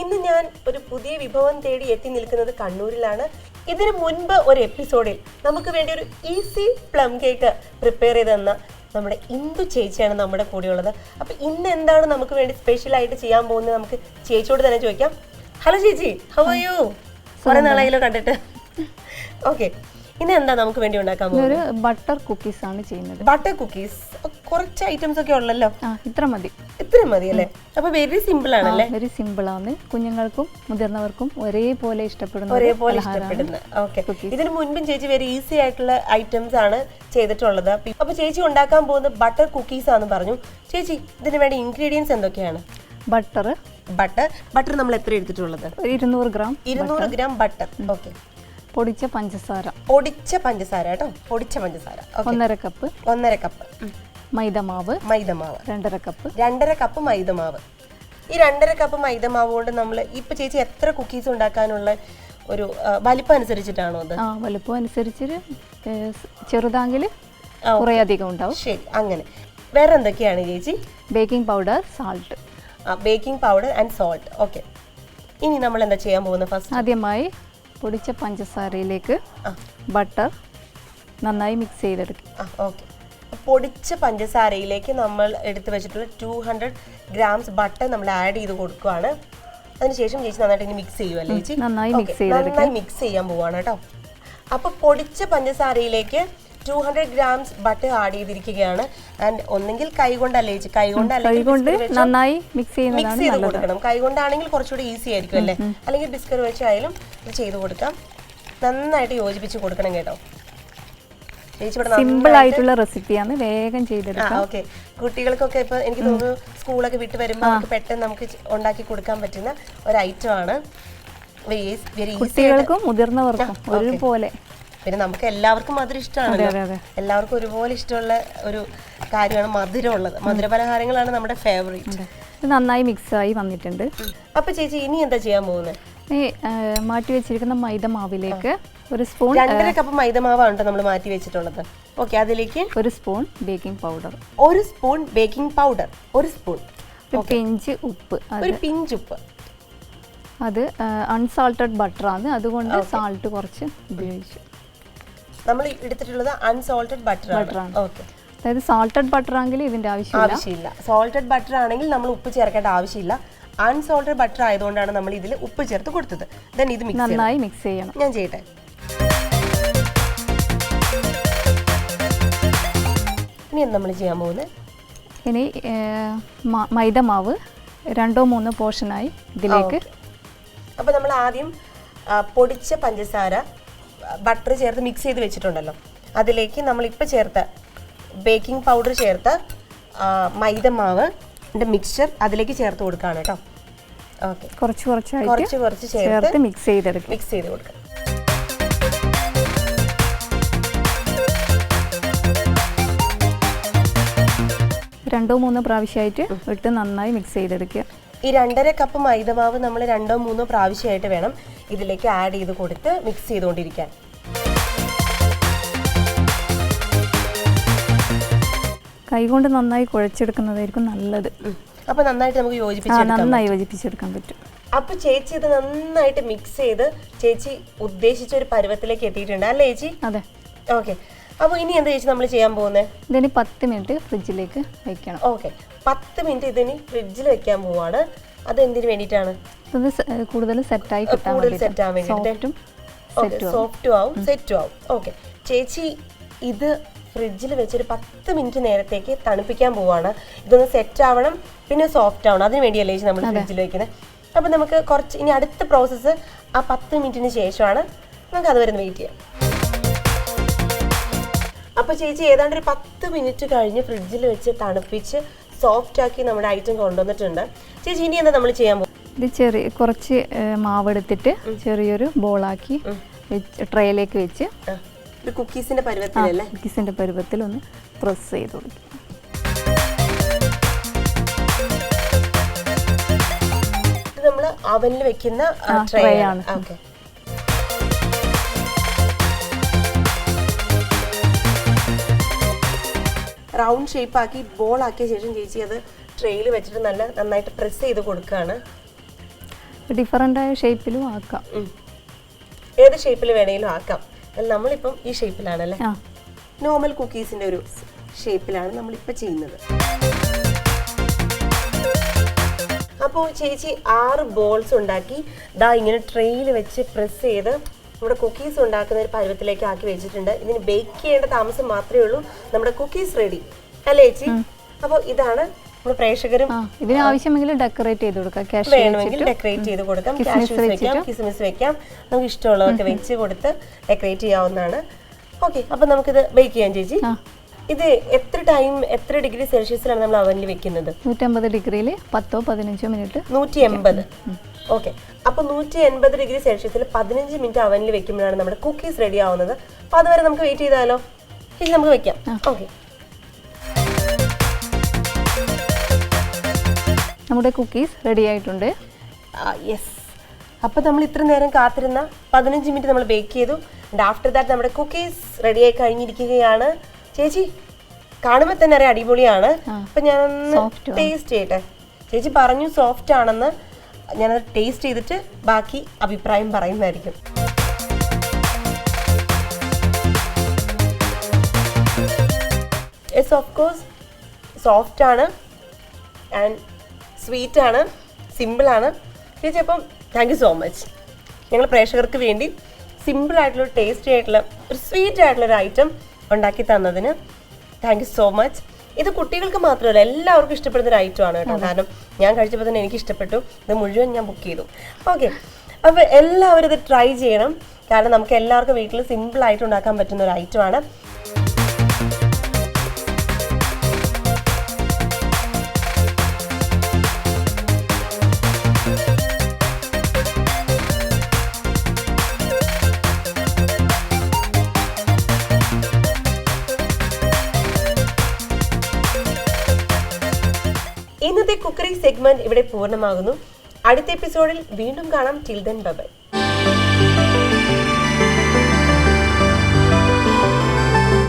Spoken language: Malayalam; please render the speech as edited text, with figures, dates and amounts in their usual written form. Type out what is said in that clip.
ഇന്ന് ഞാൻ ഒരു പുതിയ വിഭവം തേടി എത്തി നിൽക്കുന്നത് കണ്ണൂരിലാണ്. ഇതിനു മുൻപ് ഒരു എപ്പിസോഡിൽ നമുക്ക് വേണ്ടി ഒരു ഈസി പ്ലം കേക്ക് പ്രിപ്പയർ ചെയ്ത് തന്ന നമ്മുടെ ഇന്ദു ചേച്ചിയാണ് നമ്മുടെ കൂടെയുള്ളത്. അപ്പൊ ഇന്ന് എന്താണ് നമുക്ക് വേണ്ടി സ്പെഷ്യൽ ആയിട്ട് ചെയ്യാൻ പോകുന്നത് നമുക്ക് ചേച്ചിയോട് തന്നെ ചോദിക്കാം. ഹലോ ചേച്ചി, ഹൗ ആർ യു? കുറെ നാളായല്ലോ കണ്ടിട്ട്. ഓക്കെ, ഇന്ന് എന്താ നമുക്ക് വേണ്ടി ഉണ്ടാക്കാൻ പോകുന്നത്? ബട്ടർ കുക്കീസ് ആണ് ചെയ്യുന്നത്. ബട്ടർ കുക്കീസ്, കുറച്ച് ഐറ്റംസ് ഒക്കെ ഉള്ളല്ലോ. ഇത്ര മതി അല്ലേ? അപ്പൊ വെരി സിമ്പിൾ ആണല്ലേ? വെരി സിമ്പിൾ ആണ്. കുഞ്ഞുങ്ങൾക്കും മുതിർന്നവർക്കും ഒരേപോലെ ഇഷ്ടപ്പെടുന്ന. ഓക്കെ, ഇതിന് മുൻപും ചേച്ചി വെരി ഈസി ആയിട്ടുള്ള ഐറ്റംസ് ആണ് ചെയ്തിട്ടുള്ളത്. അപ്പൊ ചേച്ചി ഉണ്ടാക്കാൻ പോകുന്ന ബട്ടർ കുക്കീസ് ആണെന്ന് പറഞ്ഞു. ചേച്ചി, ഇതിന് വേണ്ട ഇൻഗ്രീഡിയൻസ് എന്തൊക്കെയാണ്? ബട്ടർ നമ്മൾ എത്ര എടുത്തിട്ടുള്ളത്? 200 ഗ്രാം. 200 gram butter. ഓക്കെ. പൊടിച്ച പഞ്ചസാര കേട്ടോ, പൊടിച്ച പഞ്ചസാര. 1.5 കപ്പ്. 1.5 കപ്പ് മൈദമാവ്. 2.5 കപ്പ്. 2.5 കപ്പ് മൈദമാവ്. ഈ 2.5 കപ്പ് മൈദമാവ് കൊണ്ട് നമ്മൾ ഇപ്പൊ ചേച്ചി എത്ര കുക്കീസ് ഉണ്ടാക്കാനുള്ള ഒരു വലിപ്പം അനുസരിച്ചിട്ടാണോ അത്? വലിപ്പം അനുസരിച്ച് ചെറുതാങ്കിൽ കുറേ അധികം ഉണ്ടാവും. ശരി, അങ്ങനെ. വേറെ എന്തൊക്കെയാണ് ചേച്ചി? Baking powder, salt. Baking powder and salt. Okay. ഇനി നമ്മൾ എന്താ ചെയ്യാൻ പോകുന്നത്? ഫസ്റ്റ് ആദ്യമായി പൊടിച്ച പഞ്ചസാരയിലേക്ക് ബട്ടർ നന്നായി മിക്സ് ചെയ്തെടുക്കും. ഓക്കെ. പൊടിച്ച പഞ്ചസാരയിലേക്ക് നമ്മൾ എടുത്തു വെച്ചിട്ടുള്ള 200 ഗ്രാംസ് ബട്ടർ നമ്മൾ ആഡ് ചെയ്ത് കൊടുക്കുകയാണ്. അതിനുശേഷം ചേച്ചി നന്നായിട്ട് ഇനി മിക്സ് ചെയ്യുമല്ലേ ചേച്ചി? നന്നായി മിക്സ് ചെയ്യാൻ പോവാണ് കേട്ടോ. അപ്പൊ പൊടിച്ച പഞ്ചസാരയിലേക്ക് 200 ഗ്രാംസ് ബട്ടർ ആഡ് ചെയ്തിരിക്കുകയാണ്. ആൻഡ് ഒന്നെങ്കിൽ കൈകൊണ്ടല്ലേ ചേച്ചി? കൈകൊണ്ട് നന്നായി മിക്സ് ചെയ്ത് കൊടുക്കണം. കൈകൊണ്ടാണെങ്കിൽ കുറച്ചുകൂടി ഈസി ആയിരിക്കും അല്ലേ? അല്ലെങ്കിൽ ബിസ്ക്കറ്റ് വെച്ചായാലും ഇത് ചെയ്ത് കൊടുക്കാം. നന്നായിട്ട് യോജിപ്പിച്ച് കൊടുക്കണം കേട്ടോ. സിമ്പിൾ ആയിട്ടുള്ള റെസിപ്പിയാണ്, വേഗം ചെയ്തെടുക്കാം. ഓക്കെ, കുട്ടികൾക്കൊക്കെ ഇപ്പൊ എനിക്ക് തോന്നുന്നു സ്കൂളൊക്കെ വിട്ട് വരുമ്പോൾ നമുക്ക് പെട്ടെന്ന് നമുക്ക് ഉണ്ടാക്കി കൊടുക്കാൻ പറ്റുന്ന ഒരു ഐറ്റം ആണ്. കുട്ടികൾക്കും മുതിർന്നവർക്കും ഒരുപോലെ. പിന്നെ നമുക്ക് എല്ലാവർക്കും മധുരം ഇഷ്ടമാണ്. എല്ലാവർക്കും ഒരുപോലെ ഇഷ്ടമുള്ള ഒരു കാര്യമാണ് മധുരം ഉള്ളത്. മധുര പലഹാരങ്ങളാണ് നമ്മുടെ ഫേവറേറ്റ്. നന്നായി മിക്സ് ആയി വന്നിട്ടുണ്ട്. അപ്പൊ ചേച്ചി ഇനി എന്താ ചെയ്യാൻ പോകുന്നത്? മാറ്റി വെച്ചിരിക്കുന്ന മൈദമാവിലേക്ക് ഒരു സ്പൂൺ. 2.5 കപ്പ് മൈദമാവാണ് നമ്മൾ മാറ്റി വെച്ചിട്ടുള്ളത്. ഓക്കെ, അതിലേക്ക് 1 spoon baking powder. 1 spoon baking powder. 1 spoon. Pinch ഉപ്പ്. ഉപ്പ്. അത് അൺസാൾട്ടഡ് ബട്ടർ ആണ്, അതുകൊണ്ട് സാൾട്ട് കുറച്ച് ഉപയോഗിച്ചു. നമ്മൾ എടുത്തിട്ടുള്ളത് അൺസാൾട്ടഡ് ബട്ടർ ആണ്. ഓക്കെ. അതായത് സാൾട്ടഡ് ബട്ടർ ആണെങ്കിൽ ഇതിന്റെ ആവശ്യമില്ല. സാൾട്ടഡ് ബട്ടർ ആണെങ്കിൽ നമ്മൾ ഉപ്പ് ചേർക്കേണ്ട ആവശ്യമില്ല. അൺസാൾട്ടഡ് ബട്ടർ ആയതുകൊണ്ടാണ് നമ്മൾ ഇതിൽ ഉപ്പ് ചേർത്ത് കൊടുത്തത്. ദെൻ ഇത് നന്നായി മിക്സ് ചെയ്യണം. ഞാൻ ചെയ്യട്ടെ. ഇനി എന്താ നമ്മൾ ചെയ്യാൻ പോകുന്നത്? ഇനി മൈദമാവ് 2-3 പോർഷനായി ഇതിലേക്ക്. അപ്പോൾ നമ്മൾ ആദ്യം പൊടിച്ച പഞ്ചസാര ബട്ടർ ചേർത്ത് മിക്സ് ചെയ്ത് വെച്ചിട്ടുണ്ടല്ലോ, അതിലേക്ക് നമ്മളിപ്പോൾ ചേർത്ത ബേക്കിംഗ് പൗഡർ ചേർത്ത മൈദമാവ് മിക്സ്ചർ അതിലേക്ക് ചേർത്ത് കൊടുക്കുകയാണ് കേട്ടോ. ഓക്കെ, കുറച്ച് ചേർത്ത് മിക്സ് ചെയ്ത് കൊടുക്കാം. രണ്ടോ മൂന്നോ പ്രാവശ്യമായിട്ട് ഇട്ട് നന്നായി മിക്സ് ചെയ്തെടുക്കുക. ഈ 2.5 കപ്പ് മൈദമാവ് നമ്മൾ 2-3 പ്രാവശ്യമായിട്ട് വേണം ഇതിലേക്ക് ആഡ് ചെയ്ത് കൊടുത്ത് മിക്സ് ചെയ്തുകൊണ്ടിരിക്കാൻ. കൈകൊണ്ട് നന്നായി കുഴച്ചെടുക്കുന്നതായിരിക്കും നല്ലത്. അപ്പൊ നന്നായിട്ട് നമുക്ക് യോജിപ്പിച്ചെടുക്കാൻ പറ്റും. അപ്പൊ ചേച്ചി ഇത് നന്നായിട്ട് മിക്സ് ചെയ്ത് ചേച്ചി ഉദ്ദേശിച്ച ഒരു പരുവത്തിലേക്ക് എത്തിയിട്ടുണ്ട് അല്ലേ ചേച്ചി? അതെ. ഓക്കെ, അപ്പൊ ഇനി എന്താ ചേച്ചി നമ്മൾ ചെയ്യാൻ പോകുന്നത്? ഇതിന് 10 മിനിറ്റ് ഫ്രിഡ്ജിലേക്ക് വെക്കണം. ഓക്കെ, 10 മിനിറ്റ് ഇതിന് ഫ്രിഡ്ജിൽ വെക്കാൻ പോവാണ്. അത് എന്തിനു വേണ്ടിയിട്ടാണ്? കൂടുതൽ സെറ്റായി സെറ്റ് ആവും. ഓക്കെ, ചേച്ചി ഇത് ഫ്രിഡ്ജിൽ വെച്ചൊരു 10 മിനിറ്റ് നേരത്തേക്ക് തണുപ്പിക്കാൻ പോവാണ്. ഇതൊന്ന് സെറ്റ് ആവണം, പിന്നെ സോഫ്റ്റ് ആവണം. അതിന് വേണ്ടിയല്ലേ നമ്മൾ ഫ്രിഡ്ജിൽ വെക്കുന്നത്. അപ്പം നമുക്ക് കുറച്ച് ഇനി അടുത്ത പ്രോസസ്സ് ആ 10 മിനിറ്റിന് ശേഷമാണ്. നമുക്ക് അതുവരെ വെയിറ്റ് ചെയ്യാം. അപ്പോൾ ചേച്ചി ഏതാണ്ട് ഒരു 10 മിനിറ്റ് കഴിഞ്ഞ് ഫ്രിഡ്ജിൽ വെച്ച് തണുപ്പിച്ച് സോഫ്റ്റ് ആക്കി നമ്മുടെ ഐറ്റം കൊണ്ടുവന്നിട്ടുണ്ട്. ചേച്ചി ഇനി എന്താ നമ്മൾ ചെയ്യാൻ പോകും? ഇത് കുറച്ച് മാവെടുത്തിട്ട് ചെറിയൊരു ബോളാക്കി ട്രേയിലേക്ക് വെച്ച് കുക്കീസിന്റെ പരുവത്തിൽ ഒന്ന് പ്രസ് ചെയ്ത് കൊടുക്കും. ഇത് നമ്മൾ അവനിൽ വെക്കുന്ന ട്രേ ആണ്. ഓക്കെ, റൗണ്ട് ഷേപ്പ് ആക്കി ബോൾ ആക്കിയ ശേഷം ചേച്ചി അത് ട്രേയിൽ വെച്ചിട്ട് നന്നായിട്ട് പ്രസ് ചെയ്ത് കൊടുക്കുകയാണ്. ഡിഫറൻ്റ് ആയ ഷേപ്പിലും ആക്കാം. ഏത് ഷേപ്പിൽ വേണമെങ്കിലും ആക്കാം. നമ്മളിപ്പം ഈ ഷേപ്പിലാണല്ലേ, നോർമൽ കുക്കീസിന്റെ ഒരു ഷേപ്പിലാണ് നമ്മളിപ്പോൾ ചെയ്യുന്നത്. അപ്പോൾ ചേച്ചി 6 ബോൾസ് ഉണ്ടാക്കി ദാ ഇങ്ങനെ ട്രെയിൽ വെച്ച് പ്രസ് ചെയ്ത് നമ്മുടെ കുക്കീസ് ഉണ്ടാക്കുന്ന ഒരു പരുവത്തിലേക്ക് ആക്കി വെച്ചിട്ടുണ്ട്. ഇതിന് ബേക്ക് ചെയ്യേണ്ട താമസം മാത്രമേ ഉള്ളൂ. നമ്മുടെ കുക്കീസ് റെഡി അല്ലേ ചേച്ചി? അപ്പോൾ ഇതാണ് നമ്മുടെ പ്രേക്ഷകരും ഇതിന് ആവശ്യമെങ്കിൽ ഡെക്കറേറ്റ് ചെയ്ത് കൊടുക്കാം. വേണമെങ്കിൽ ഡെക്കറേറ്റ് ചെയ്ത് കൊടുക്കാം. കാഷ്യൂസ് വെക്കാം, കിസ്മിസ് വെക്കാം, നമുക്ക് ഇഷ്ടമുള്ളതൊക്കെ വെച്ച് കൊടുത്ത് ഡെക്കറേറ്റ് ചെയ്യാവുന്നതാണ്. ഓക്കെ, അപ്പം നമുക്കിത് ബേക്ക് ചെയ്യാം ചേച്ചി. ഇത് എത്ര ഡിഗ്രി സെൽഷ്യസിലാണ് നമ്മൾ അവനിൽ വെക്കുന്നത്? 150 ഡിഗ്രിയിൽ 10-15 മിനിറ്റ്. 180. ഓക്കെ, അപ്പോൾ 180 ഡിഗ്രി സെൽഷ്യസിൽ 15 മിനിറ്റ് അവനിൽ വെക്കുമ്പോഴാണ് നമ്മുടെ കുക്കീസ് റെഡി ആവുന്നത്. അപ്പോൾ അതുവരെ നമുക്ക് വെയിറ്റ് ചെയ്താലോ? ചേച്ചി നമുക്ക് വെക്കാം. ഓക്കെ, നമ്മുടെ കുക്കീസ് റെഡി ആയിട്ടുണ്ട്. യെസ്. അപ്പോൾ നമ്മൾ ഇത്ര നേരം കാത്തിരുന്ന 15 മിനിറ്റ് നമ്മൾ ബേക്ക് ചെയ്തു. ആഫ്റ്റർ ദാറ്റ് നമ്മുടെ കുക്കീസ് റെഡി ആയി കഴിഞ്ഞിരിക്കുകയാണ്. ചേച്ചി കാണുമ്പോൾ തന്നെ അറിയാം അടിപൊളിയാണ്. അപ്പം ഞാനൊന്ന് ടേസ്റ്റ് ചെയ്യട്ടെ. ചേച്ചി പറഞ്ഞു സോഫ്റ്റ് ആണെന്ന്. ഞാനത് ടേസ്റ്റ് ചെയ്തിട്ട് ബാക്കി അഭിപ്രായം പറയുന്നതായിരിക്കും. യെസ്, ഓഫ് കോഴ്സ് സോഫ്റ്റ് ആണ് ആൻഡ് സ്വീറ്റ് ആണ്, സിമ്പിളാണ്. ചേച്ചി അപ്പം താങ്ക് യു സോ മച്ച്. ഞങ്ങൾ പ്രേക്ഷകർക്ക് വേണ്ടി സിമ്പിളായിട്ടുള്ള ടേസ്റ്റി ആയിട്ടുള്ള ഒരു സ്വീറ്റ് ആയിട്ടുള്ളൊരു ഐറ്റം ഉണ്ടാക്കി തന്നതിന് താങ്ക് യു സോ മച്ച്. ഇത് കുട്ടികൾക്ക് മാത്രമല്ല എല്ലാവർക്കും ഇഷ്ടപ്പെടുന്ന ഒരു ഐറ്റമാണ് കേട്ടോ. കാരണം ഞാൻ കഴിച്ചപ്പോൾ തന്നെ എനിക്ക് ഇഷ്ടപ്പെട്ടു. ഇത് മുഴുവൻ ഞാൻ ബുക്ക് ചെയ്തു. ഓക്കെ, അപ്പോൾ എല്ലാവരും ഇത് ട്രൈ ചെയ്യണം. കാരണം നമുക്ക് എല്ലാവർക്കും വീട്ടിൽ സിമ്പിളായിട്ട് ഉണ്ടാക്കാൻ പറ്റുന്ന ഒരു ഐറ്റമാണ്. ഇന്നത്തെ കുക്കറി സെഗ്മെന്റ് ഇവിടെ പൂർണ്ണമാകുന്നു. അടുത്ത എപ്പിസോഡിൽ വീണ്ടും കാണാം. Till then bye bye.